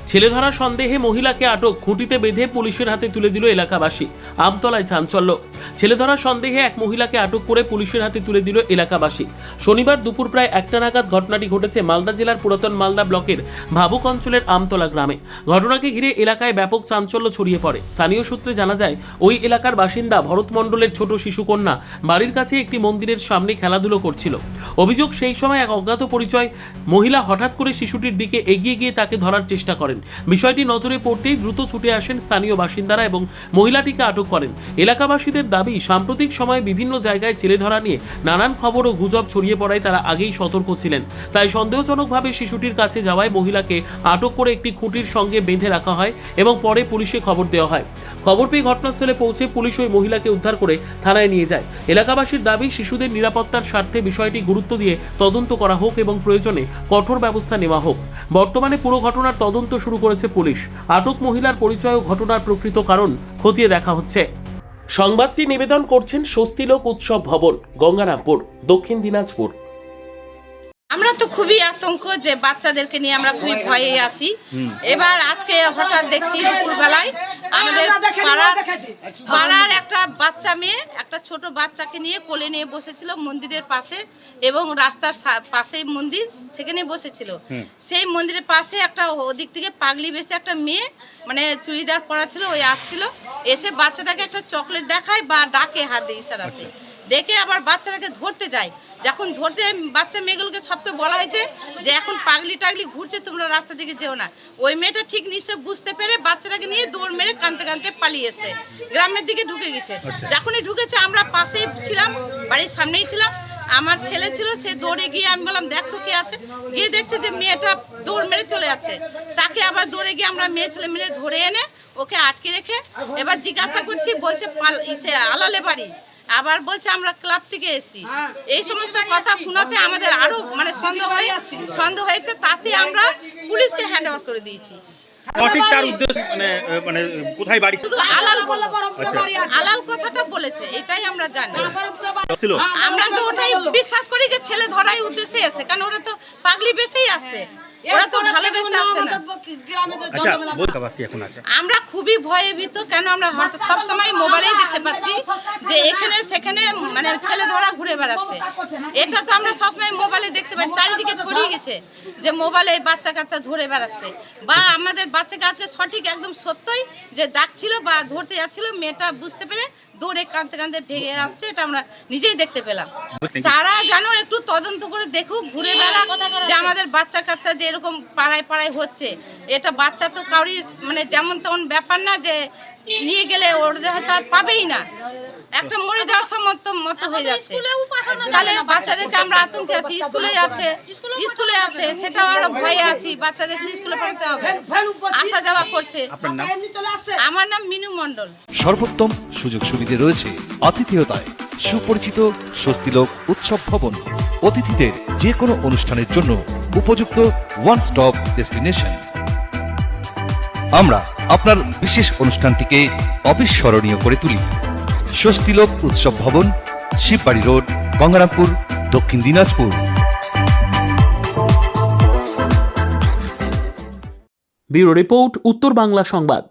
ছেলে ধরা সন্দেহে মহিলাকে আটক, খুঁটিতে বেঁধে পুলিশের হাতে তুলে দিল এলাকাবাসী। আমতলায় চাঞ্চল্য। ছেলে ধরা সন্দেহে এক মহিলাকে আটক করে পুলিশের হাতে তুলে দিল এলাকাবাসী। শনিবার দুপুর প্রায় 1টা নাগাদ ঘটনাটি ঘটেছে মালদা জেলার পুরাতন মালদা ব্লকের ভাবুক অঞ্চলের আমতলা গ্রামে। ঘটনাকে ঘিরে এলাকায় ব্যাপক চাঞ্চল্য ছড়িয়ে পড়ে। স্থানীয় সূত্রে জানা যায়, ওই এলাকার বাসিন্দা ভরত মণ্ডলের ছোট শিশুকন্যা বাড়ির কাছে একটি মন্দিরের সামনে খেলাধুলো করছিল। অভিযোগ, সেই সময় এক অজ্ঞাত পরিচয় মহিলা হঠাৎ করে শিশুটির দিকে এগিয়ে গিয়ে তাকে ধরার চেষ্টা করেন। বিষয়টি নজরে পড়তেই দ্রুত ছুটে আসেন স্থানীয় বাসিন্দারা এবং মহিলাটিকে আটক করেন। এলাকাবাসীদের দাবি, সাম্প্রতিক সময়ে বিভিন্ন জায়গায় ছেলে ধরা নিয়ে নানান খবর ও গুজব ছড়িয়ে পড়ায় তারা আগেই সতর্ক ছিলেন। তাই সন্দেহজনকভাবে শিশুটির কাছে যাওয়ায় মহিলাকে আটক করে একটি খুঁটির সঙ্গে বেঁধে রাখা হয় এবং পরে পুলিশে খবর দেওয়া হয়। খবর পেয়ে ঘটনাস্থলে পৌঁছে পুলিশ ওই মহিলাকে উদ্ধার করে থানায় নিয়ে যায়। এলাকাবাসীর দাবি, শিশুদের নিরাপত্তার স্বার্থে বিষয়টি গুরুত্ব দিয়ে তদন্ত করা হোক এবং প্রয়োজনে কঠোর ব্যবস্থা নেওয়া হোক। বর্তমানে পুরো ঘটনার তদন্ত শুরু করেছে পুলিশ। আটক মহিলার পরিচয় ও ঘটনার প্রকৃত কারণ খতিয়ে দেখা হচ্ছে। সংবাদটি নিবেদন করছেন স্বস্তিলোক উৎসব ভবন, গঙ্গারামপুর, দক্ষিণ দিনাজপুর। আমরা তো খুবই আতঙ্ক যে বাচ্চাদেরকে নিয়ে আমরা খুবই ভয়ে আছি। এবার আজকে হঠাৎ দেখছি দুপুরবেলায় আমাদের পাড়ার একটা বাচ্চা মেয়ে একটা ছোট বাচ্চাকে নিয়ে কোলে নিয়ে বসেছিল মন্দিরের পাশে, এবং রাস্তার পাশেই মন্দির, সেখানে বসেছিল। সেই মন্দিরের পাশে একটা ওদিক থেকে পাগলি বেশে একটা মেয়ে, মানে চুড়িদার পরা ছিল, ওই আসছিল, এসে বাচ্চাটাকে একটা চকলেট দেখায় বা ডাকে হাত দিয়ে ইশারাতে, ডেকে আবার বাচ্চাটাকে ধরতে যায়। যখন ধরতে বাচ্চা মেয়েগুলোকে সবকে বলা হয়েছে যে এখন পাগলি টাগলি ঘুরছে, তোমরা রাস্তা দিকে যেও না। ওই মেয়েটা ঠিক নিশ্চয় বুঝতে পেরে বাচ্চাটাকে নিয়ে দৌড় মেরে কাঁদতে কাঁদতে পালিয়ে এসছে, গ্রামের দিকে ঢুকে গেছে। যখনই ঢুকেছে আমরা পাশেই ছিলাম, বাড়ির সামনেই ছিলাম, আমার ছেলে ছিল, সে দৌড়ে গিয়ে আমি বললাম দেখ তো কে আছে, গিয়ে দেখছে যে মেয়েটা দৌড় মেরে চলে যাচ্ছে। তাকে আবার দৌড়ে গিয়ে আমরা মেয়ে ছেলে মিলে ধরে এনে ওকে আটকে রেখে এবার জিজ্ঞাসা করছি, বলছে আলালে বাড়ি, আবার বলছে আমরা ক্লাব থেকে এসেছি। এই সমস্ত কথা শোনাতে আমাদের আরো মানে সন্দেহ হয়েছে, তাতে আমরা পুলিশকে হ্যান্ড ওভার করে দিয়েছি। সঠিক তার উদ্দেশ্য মানে কোথায় বাড়ি, শুধু আলাল কথাটা বলেছে, এটাই আমরা জানি। আমরা তো ওটাই বিশ্বাস করি যে ছেলে ধরাই উদ্দেশ্যে এসেছে, কারণ ওরা তো পাগলি বেশেই আসছে, ওরা তো ভালোবেসে আসছে না। আমরা খুবই ভয়ে ভীত, কেন আমরা সব সময় মোবাইলেই দেখতে পাচ্ছি যে এখানে সেখানে মানে ছেলে ধরা ঘুরে বেড়াচ্ছে। এটা তো আমরা সবসময় মোবাইলে দেখতে পাই, চারিদিকে ছড়িয়ে গেছে যে মোবাইলে বাচ্চা কাচ্চা ধরে বেড়াচ্ছে। বা আমাদের বাচ্চাকে আজকে সঠিক একদম সত্যই যে ডাকছিল বা ধরতে যাচ্ছিল, মেয়েটা বুঝতে পেরে দৌড়ে কাঁদতে কাঁদতে ভেঙে আসছে, এটা আমরা নিজেই দেখতে পেলাম। তারা যেন একটু তদন্ত করে দেখুক, ঘুরে বেড়া যে আমাদের বাচ্চা কাচ্চা যে এরকম পাড়ায় পাড়ায় হচ্ছে, এটা বাচ্চা তো কাউরি মানে যেমন তেমন ব্যাপার না যে নিয়ে গেলে ওদের হয়তো আর পাবেই না, একটা মরে যাওয়ার মতো হয়ে যাচ্ছে। তাহলে বাচ্চাদেরকে আমরা আতঙ্কে আছি, স্কুলে আছে সেটাও আমরা ভয়ে আছি, বাচ্চাদেরকে স্কুলে পাঠাতে হবে, আসা যাওয়া করছে। আমার নাম মিনু মণ্ডল। সর্বোত্তম সুযোগ সুবিধে রয়েছে আতিথেয়তায় সুপরিচিত স্বস্তিলোক উৎসব ভবন। অতিথিদের যে কোনো অনুষ্ঠানের জন্য উপযুক্ত ওয়ান স্টপ ডেস্টিনেশন। আমরা আপনার বিশেষ অনুষ্ঠানটিকে অবিস্মরণীয় করে তুলি। স্বস্তিলোক উৎসব ভবন, শিববাড়ি রোড, গঙ্গারামপুর, দক্ষিণ দিনাজপুর। ব্যুরো রিপোর্ট, উত্তর বাংলা সংবাদ।